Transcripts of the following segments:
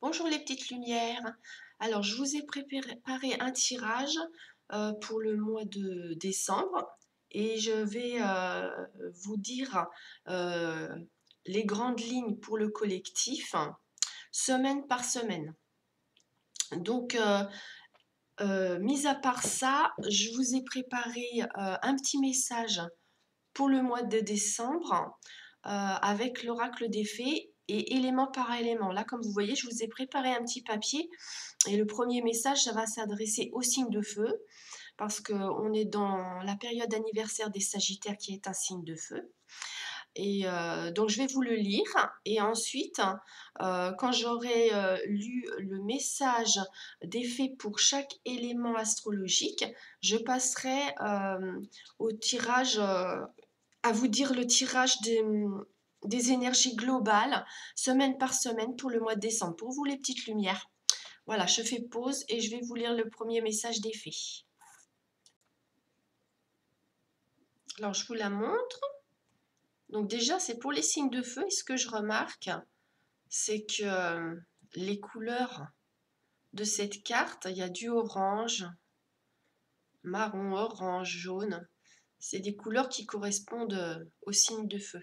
Bonjour les petites lumières. Alors, je vous ai préparé un tirage pour le mois de décembre et je vais vous dire euh, les grandes lignes pour le collectif, semaine par semaine. Donc, mis à part ça, je vous ai préparé un petit message pour le mois de décembre avec l'oracle des fées et élément par élément. Là, comme vous voyez, je vous ai préparé un petit papier et le premier message, ça va s'adresser au signe de feu parce qu'on est dans la période anniversaire des Sagittaires qui est un signe de feu. Et donc je vais vous le lire et ensuite, quand j'aurai lu le message des fées pour chaque élément astrologique, je passerai au tirage, à vous dire le tirage des énergies globales, semaine par semaine pour le mois de décembre. Pour vous les petites lumières. Voilà, je fais pause et je vais vous lire le premier message des fées. Alors je vous la montre. Donc déjà, c'est pour les signes de feu. Et ce que je remarque, c'est que les couleurs de cette carte, il y a du orange, marron, orange, jaune. C'est des couleurs qui correspondent aux signes de feu.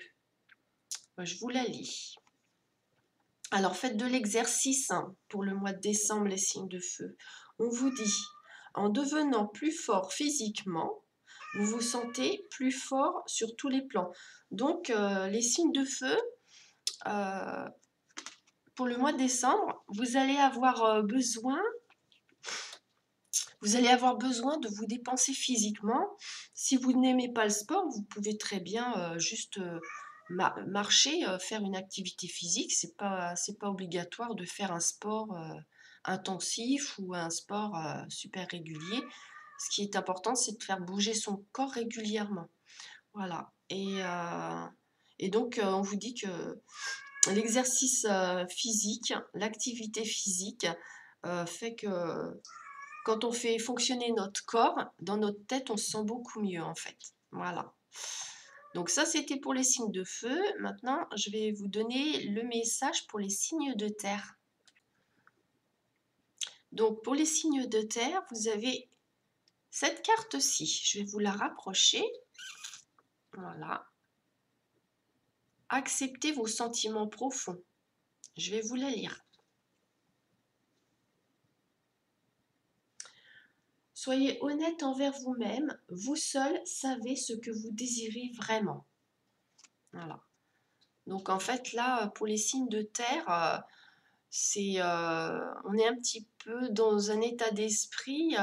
Moi, je vous la lis. Alors faites de l'exercice pour le mois de décembre, les signes de feu. On vous dit, en devenant plus fort physiquement, vous vous sentez plus fort sur tous les plans. Donc les signes de feu, pour le mois de décembre, vous allez avoir besoin de vous dépenser physiquement. Si vous n'aimez pas le sport, vous pouvez très bien juste marcher, faire une activité physique. C'est pas obligatoire de faire un sport intensif ou un sport super régulier. Ce qui est important, c'est de faire bouger son corps régulièrement. Voilà. Et donc, on vous dit que l'exercice physique, l'activité physique fait que quand on fait fonctionner notre corps, dans notre tête, on se sent beaucoup mieux en fait. Voilà. Donc ça, c'était pour les signes de feu. Maintenant, je vais vous donner le message pour les signes de terre. Donc pour les signes de terre, vous avez cette carte-ci. Je vais vous la rapprocher. Voilà. Acceptez vos sentiments profonds. Je vais vous la lire. Soyez honnête envers vous-même, vous seul savez ce que vous désirez vraiment. Voilà. Donc en fait là, pour les signes de terre, on est un petit peu dans un état d'esprit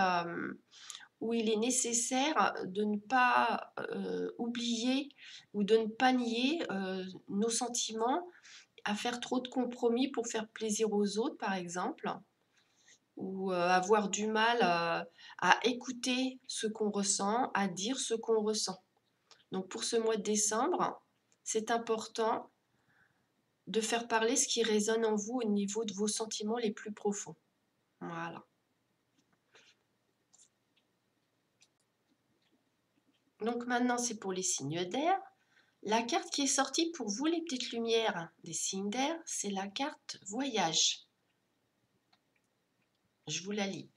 où il est nécessaire de ne pas oublier ou de ne pas nier nos sentiments, à faire trop de compromis pour faire plaisir aux autres par exemple, ou avoir du mal à écouter ce qu'on ressent, à dire ce qu'on ressent. Donc pour ce mois de décembre, c'est important de faire parler ce qui résonne en vous au niveau de vos sentiments les plus profonds. Voilà. Donc maintenant, c'est pour les signes d'air. La carte qui est sortie pour vous, les petites lumières des signes d'air, c'est la carte voyage. Je vous la lis.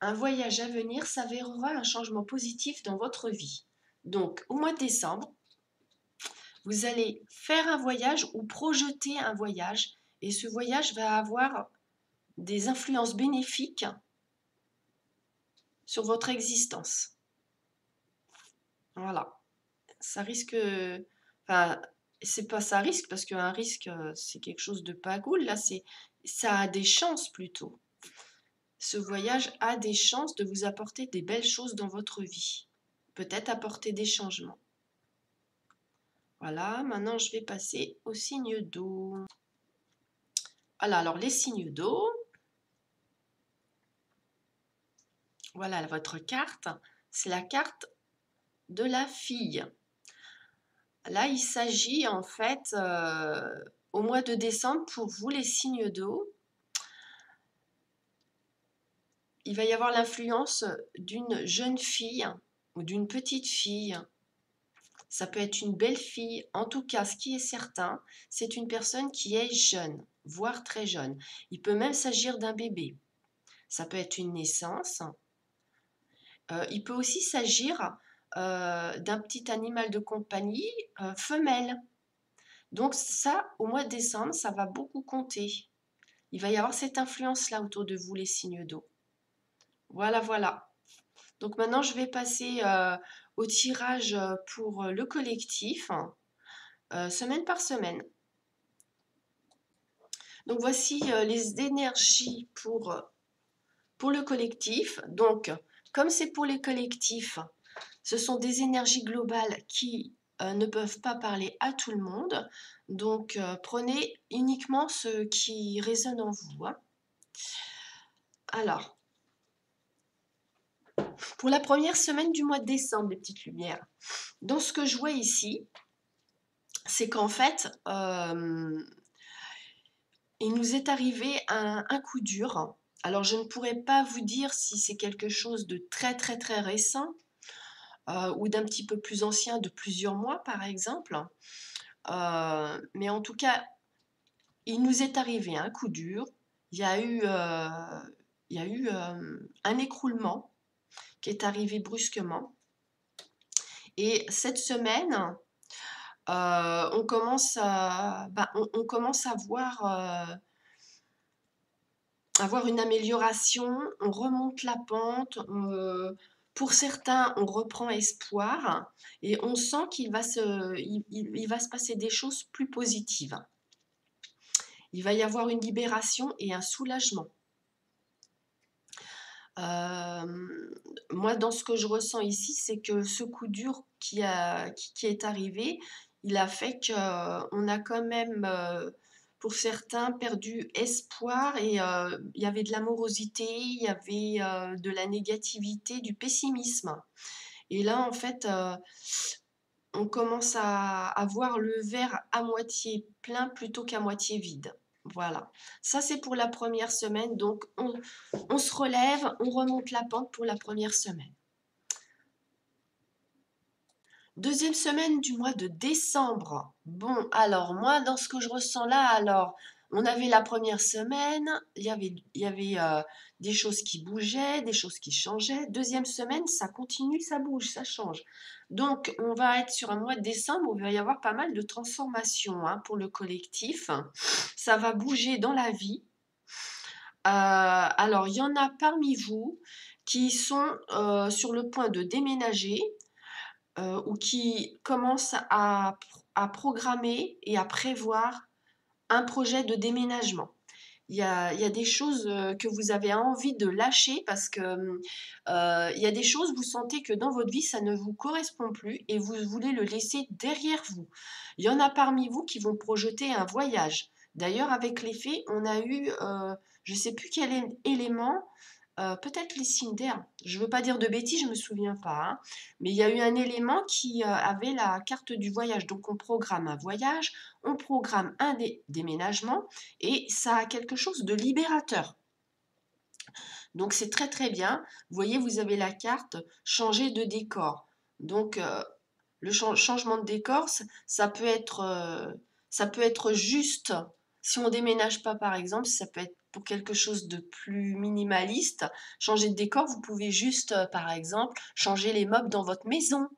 Un voyage à venir s'avérera un changement positif dans votre vie. Donc, au mois de décembre, vous allez faire un voyage ou projeter un voyage et ce voyage va avoir des influences bénéfiques sur votre existence. Voilà. Ça risque... Enfin, c'est pas ça risque, parce qu'un risque, c'est quelque chose de pas cool. Là, ça a des chances plutôt. Ce voyage a des chances de vous apporter des belles choses dans votre vie. Peut-être apporter des changements. Voilà, maintenant je vais passer aux signes d'eau. Voilà, alors les signes d'eau. Voilà votre carte. C'est la carte de la fille. Là, il s'agit en fait, au mois de décembre, pour vous les signes d'eau, il va y avoir l'influence d'une jeune fille ou d'une petite fille. ça peut être une belle fille. En tout cas, ce qui est certain, c'est une personne qui est jeune, voire très jeune. Il peut même s'agir d'un bébé. Ça peut être une naissance. Il peut aussi s'agir d'un petit animal de compagnie femelle. Donc ça, au mois de décembre, ça va beaucoup compter. Il va y avoir cette influence-là autour de vous, les signes d'eau. Voilà, voilà. Donc maintenant, je vais passer au tirage pour le collectif, semaine par semaine. Donc voici les énergies pour le collectif. Donc, comme c'est pour les collectifs, ce sont des énergies globales qui ne peuvent pas parler à tout le monde. Donc, prenez uniquement ce qui résonne en vous, hein. Alors, pour la première semaine du mois de décembre, les petites lumières, dans ce que je vois ici, c'est qu'en fait, il nous est arrivé un coup dur. Alors, je ne pourrais pas vous dire si c'est quelque chose de très, très, très récent ou d'un petit peu plus ancien, de plusieurs mois, par exemple. Mais en tout cas, il nous est arrivé un coup dur. Il y a eu, un écroulement qui est arrivé brusquement. Et cette semaine, on commence à voir une amélioration, on remonte la pente, pour certains, on reprend espoir et on sent il va se passer des choses plus positives. Il va y avoir une libération et un soulagement. Moi, dans ce que je ressens ici, c'est que ce coup dur qui est arrivé, il a fait qu'on a quand même, pour certains, perdu espoir et il y avait de l'amorosité, il y avait de la négativité, du pessimisme. Et là, en fait, on commence à voir le verre à moitié plein plutôt qu'à moitié vide. Voilà. Ça, c'est pour la première semaine. Donc, on se relève, on remonte la pente pour la première semaine. Deuxième semaine du mois de décembre. Bon, alors moi, dans ce que je ressens là, alors, on avait la première semaine, il y avait des choses qui bougeaient, des choses qui changeaient. Deuxième semaine, ça continue, ça bouge, ça change. Donc, on va être sur un mois de décembre où il va y avoir pas mal de transformations hein, pour le collectif. Ça va bouger dans la vie. Alors, il y en a parmi vous qui sont sur le point de déménager ou qui commencent à programmer et à prévoir un projet de déménagement. Il y a des choses que vous avez envie de lâcher parce que il y a des choses, vous sentez que dans votre vie, ça ne vous correspond plus et vous voulez le laisser derrière vous. Il y en a parmi vous qui vont projeter un voyage. D'ailleurs, avec les fées, on a eu, je ne sais plus quel élément, peut-être les signes d'air. Je ne veux pas dire de bêtises, je ne me souviens pas, hein. Mais il y a eu un élément qui avait la carte du voyage. Donc, on programme un voyage, on programme un déménagement et ça a quelque chose de libérateur. Donc c'est très très bien. Vous voyez, vous avez la carte changer de décor. Donc le changement de décor, ça peut être juste si on déménage pas par exemple, ça peut être pour quelque chose de plus minimaliste. Changer de décor, vous pouvez juste par exemple changer les meubles dans votre maison.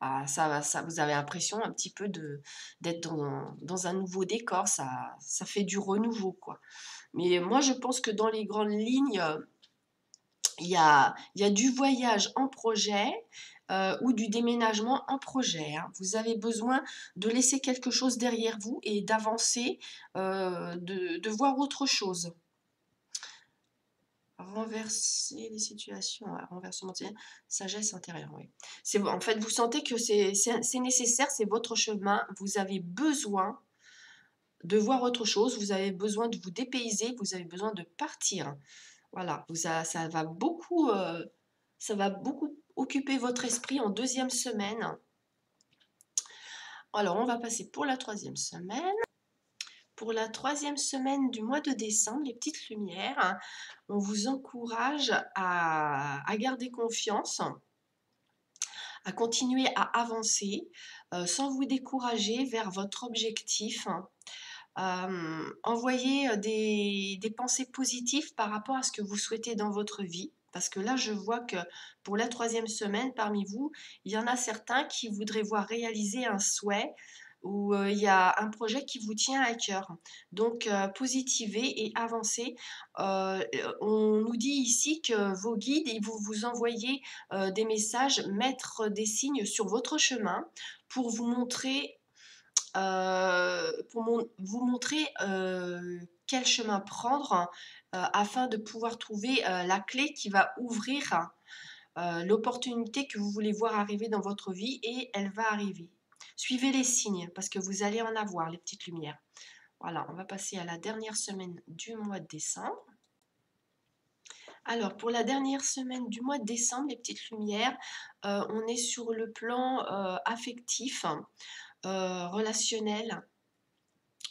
Ah, ça, vous avez l'impression un petit peu d'être dans un nouveau décor, ça fait du renouveau, quoi. Mais moi, je pense que dans les grandes lignes, il y a du voyage en projet ou du déménagement en projet, hein. Vous avez besoin de laisser quelque chose derrière vous et d'avancer, de voir autre chose. Renverser les situations, ouais, renversement de sagesse intérieure, oui. En fait, vous sentez que c'est nécessaire, c'est votre chemin, vous avez besoin de voir autre chose, vous avez besoin de vous dépayser, vous avez besoin de partir. Voilà, ça va beaucoup occuper votre esprit en deuxième semaine. Alors, on va passer pour la troisième semaine. Pour la troisième semaine du mois de décembre, les petites lumières, hein, on vous encourage à garder confiance, à continuer à avancer. sans vous décourager vers votre objectif. Envoyez, des pensées positives par rapport à ce que vous souhaitez dans votre vie. Parce que là, je vois que pour la troisième semaine, parmi vous, il y en a certains qui voudraient voir réaliser un souhait ou il y a un projet qui vous tient à cœur. Donc, positivez et avancez. On nous dit ici que vos guides, ils vont vous envoyer des messages, mettre des signes sur votre chemin pour vous montrer vous montrer, quel chemin prendre, afin de pouvoir trouver, la clé qui va ouvrir, l'opportunité que vous voulez voir arriver dans votre vie et elle va arriver. Suivez les signes parce que vous allez en avoir, les petites lumières. Voilà, on va passer à la dernière semaine du mois de décembre. Alors, pour la dernière semaine du mois de décembre, les petites lumières, on est sur le plan, affectif, relationnel.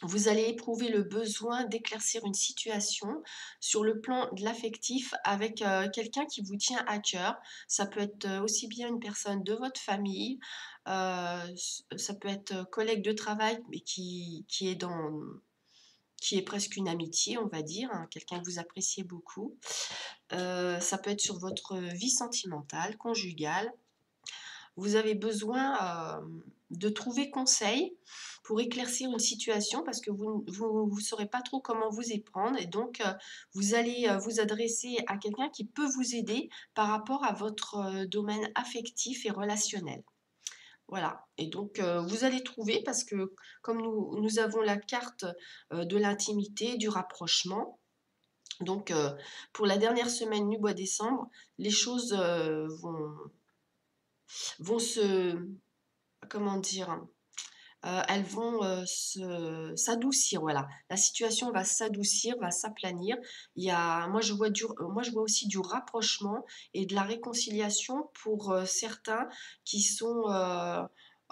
Vous allez éprouver le besoin d'éclaircir une situation sur le plan de l'affectif avec quelqu'un qui vous tient à cœur. Ça peut être aussi bien une personne de votre famille, ça peut être collègue de travail, mais qui est presque une amitié, on va dire, hein, quelqu'un que vous appréciez beaucoup. Ça peut être sur votre vie sentimentale, conjugale. Vous avez besoin de trouver conseil pour éclaircir une situation parce que vous saurez pas trop comment vous y prendre et donc vous allez vous adresser à quelqu'un qui peut vous aider par rapport à votre domaine affectif et relationnel. Voilà, et donc vous allez trouver parce que comme nous avons la carte de l'intimité, du rapprochement, donc pour la dernière semaine du mois de décembre, les choses vont se, comment dire? Elles vont, s'adoucir, voilà. La situation va s'adoucir, va s'aplanir. Moi je vois aussi du rapprochement et de la réconciliation pour, certains qui sont,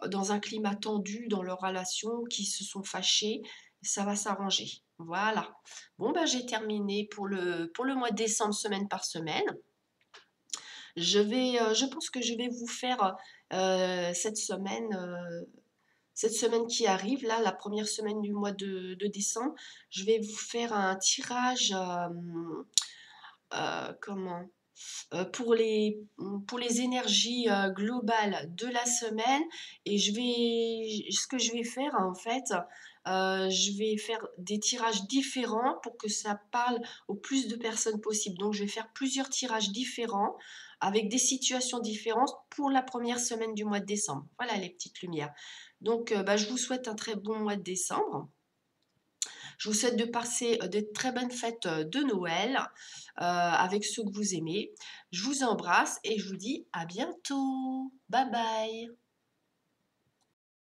dans un climat tendu dans leur relation, qui se sont fâchés. Ça va s'arranger. Voilà. Bon, ben, j'ai terminé pour le mois de décembre, semaine par semaine. Je pense que je vais vous faire, cette semaine qui arrive, là, la première semaine du mois de décembre, je vais vous faire un tirage, comment? Pour les énergies, globales de la semaine et ce que je vais faire, en fait, je vais faire des tirages différents pour que ça parle au plus de personnes possible. Donc je vais faire plusieurs tirages différents avec des situations différentes pour la première semaine du mois de décembre. Voilà les petites lumières. Donc, bah, je vous souhaite un très bon mois de décembre. Je vous souhaite de passer de très bonnes fêtes de Noël avec ceux que vous aimez. Je vous embrasse et je vous dis à bientôt. Bye bye.